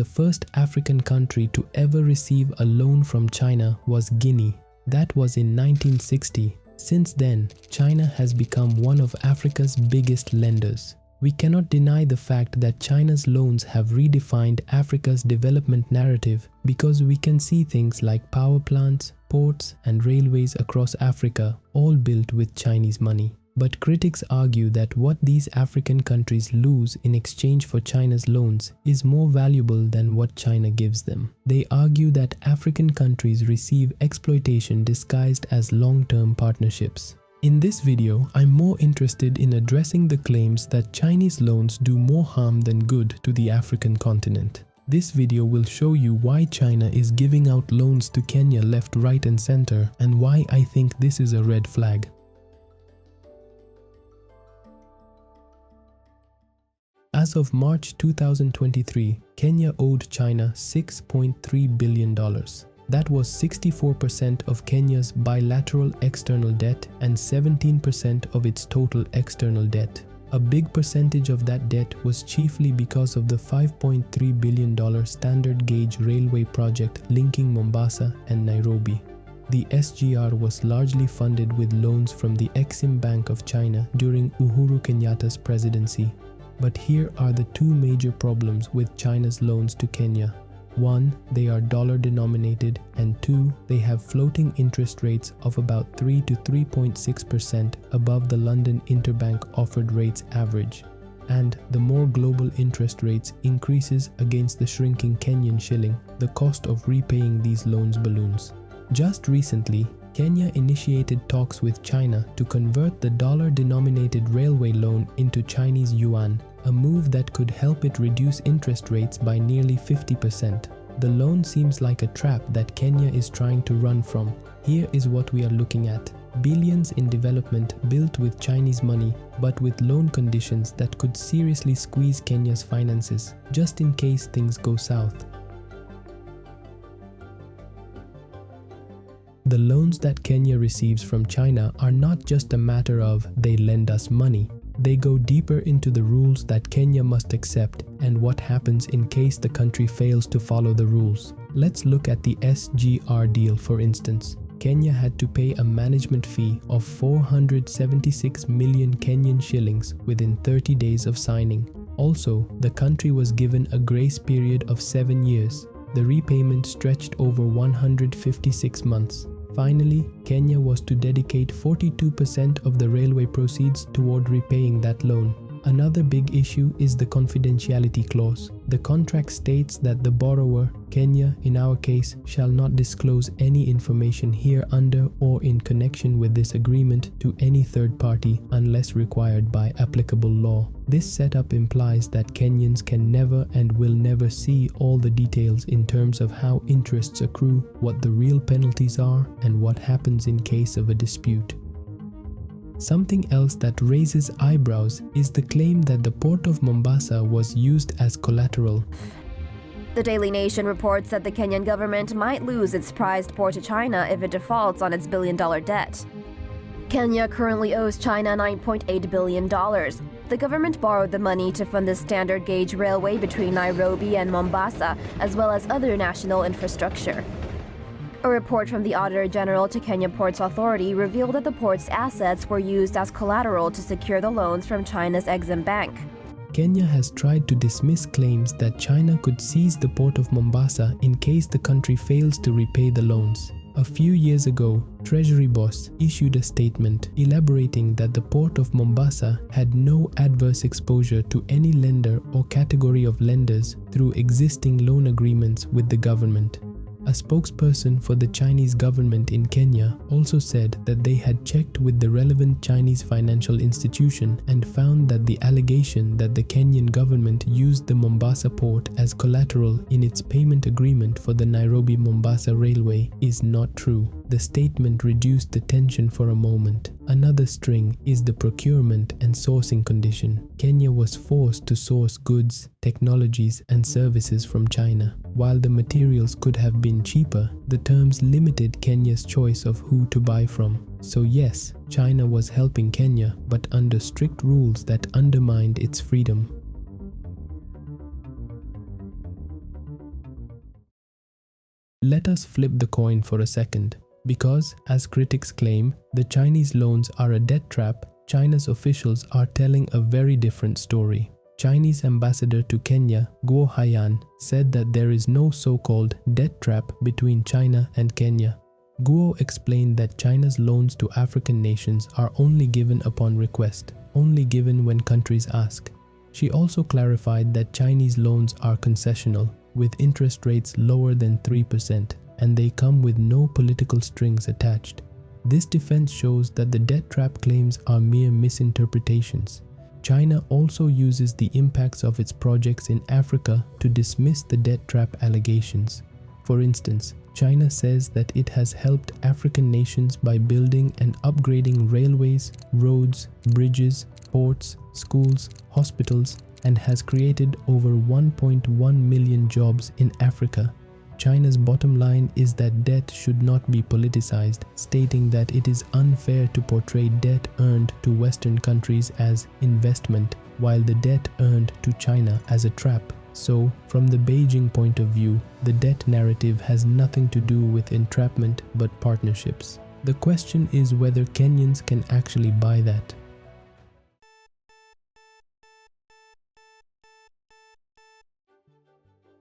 the first African country to ever receive a loan from China was Guinea. That was in 1960. Since then, China has become one of Africa's biggest lenders. We cannot deny the fact that China's loans have redefined Africa's development narrative because we can see things like power plants, ports, and railways across Africa, all built with Chinese money. But critics argue that what these African countries lose in exchange for China's loans is more valuable than what China gives them. They argue that African countries receive exploitation disguised as long-term partnerships. In this video, I'm more interested in addressing the claims that Chinese loans do more harm than good to the African continent. This video will show you why China is giving out loans to Kenya left, right, and center, and why I think this is a red flag. As of March 2023, Kenya owed China $6.3 billion. That was 64% of Kenya's bilateral external debt and 17% of its total external debt. A big percentage of that debt was chiefly because of the $5.3 billion standard gauge railway project linking Mombasa and Nairobi. The SGR was largely funded with loans from the Exim Bank of China during Uhuru Kenyatta's presidency. But here are the two major problems with China's loans to Kenya. One, they are dollar denominated, and two, they have floating interest rates of about 3 to 3.6% above the London Interbank offered rates average. And the more global interest rates increases against the shrinking Kenyan shilling, the cost of repaying these loans balloons. Just recently, Kenya initiated talks with China to convert the dollar-denominated railway loan into Chinese yuan, a move that could help it reduce interest rates by nearly 50%. The loan seems like a trap that Kenya is trying to run from. Here is what we are looking at. Billions in development built with Chinese money, but with loan conditions that could seriously squeeze Kenya's finances, just in case things go south. The loans that Kenya receives from China are not just a matter of they lend us money. They go deeper into the rules that Kenya must accept and what happens in case the country fails to follow the rules. Let's look at the SGR deal, for instance. Kenya had to pay a management fee of 476 million Kenyan shillings within 30 days of signing. Also, the country was given a grace period of 7 years. The repayment stretched over 156 months. Finally, Kenya was to dedicate 42% of the railway proceeds toward repaying that loan. Another big issue is the confidentiality clause. The contract states that the borrower, Kenya in our case, shall not disclose any information hereunder or in connection with this agreement to any third party unless required by applicable law. This setup implies that Kenyans can never and will never see all the details in terms of how interests accrue, what the real penalties are, and what happens in case of a dispute. Something else that raises eyebrows is the claim that the port of Mombasa was used as collateral. The Daily Nation reports that the Kenyan government might lose its prized port to China if it defaults on its billion-dollar debt. Kenya currently owes China $9.8 billion. The government borrowed the money to fund the standard gauge railway between Nairobi and Mombasa, as well as other national infrastructure. A report from the Auditor General to Kenya Ports Authority revealed that the port's assets were used as collateral to secure the loans from China's Exim Bank. Kenya has tried to dismiss claims that China could seize the port of Mombasa in case the country fails to repay the loans. A few years ago, Treasury Boss issued a statement elaborating that the port of Mombasa had no adverse exposure to any lender or category of lenders through existing loan agreements with the government. A spokesperson for the Chinese government in Kenya also said that they had checked with the relevant Chinese financial institution and found that the allegation that the Kenyan government used the Mombasa port as collateral in its payment agreement for the Nairobi-Mombasa railway is not true. The statement reduced the tension for a moment. Another string is the procurement and sourcing condition. Kenya was forced to source goods, technologies, and services from China. While the materials could have been cheaper, the terms limited Kenya's choice of who to buy from. So yes, China was helping Kenya, but under strict rules that undermined its freedom. Let us flip the coin for a second, because, as critics claim, the Chinese loans are a debt trap. China's officials are telling a very different story. Chinese ambassador to Kenya, Guo Haiyan, said that there is no so-called debt trap between China and Kenya. Guo explained that China's loans to African nations are only given upon request, only given when countries ask. She also clarified that Chinese loans are concessional, with interest rates lower than 3%, and they come with no political strings attached. This defense shows that the debt trap claims are mere misinterpretations. China also uses the impacts of its projects in Africa to dismiss the debt trap allegations. For instance, China says that it has helped African nations by building and upgrading railways, roads, bridges, ports, schools, hospitals, and has created over 1.1 million jobs in Africa. China's bottom line is that debt should not be politicized, stating that it is unfair to portray debt earned to Western countries as investment, while the debt earned to China as a trap. So, from the Beijing point of view, the debt narrative has nothing to do with entrapment but partnerships. The question is whether Kenyans can actually buy that.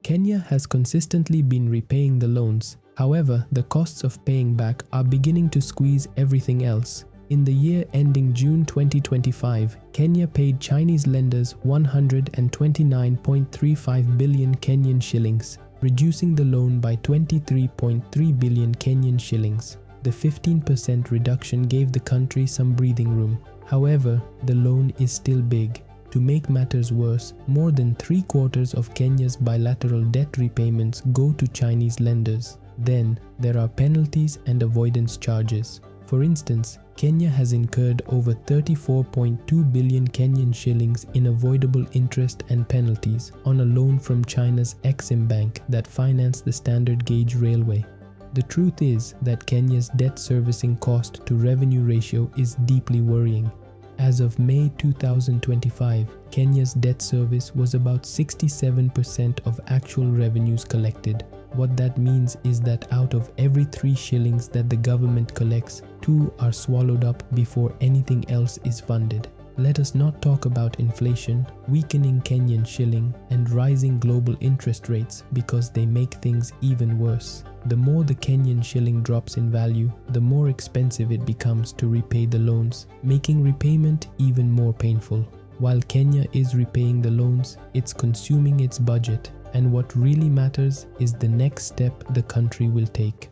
Kenya has consistently been repaying the loans. However, the costs of paying back are beginning to squeeze everything else. In the year ending June 2025, Kenya paid Chinese lenders 129.35 billion Kenyan shillings, reducing the loan by 23.3 billion Kenyan shillings. The 15% reduction gave the country some breathing room. However, the loan is still big. To make matters worse, more than 3/4 of Kenya's bilateral debt repayments go to Chinese lenders. Then, there are penalties and avoidance charges. For instance, Kenya has incurred over 34.2 billion Kenyan shillings in avoidable interest and penalties on a loan from China's Exim Bank that financed the standard gauge railway. The truth is that Kenya's debt servicing cost to revenue ratio is deeply worrying. As of May 2025, Kenya's debt service was about 67% of actual revenues collected. What that means is that out of every 3 shillings that the government collects, 2 are swallowed up before anything else is funded. Let us not talk about inflation, weakening Kenyan shilling, and rising global interest rates because they make things even worse. The more the Kenyan shilling drops in value, the more expensive it becomes to repay the loans, making repayment even more painful. While Kenya is repaying the loans, it's consuming its budget, and what really matters is the next step the country will take.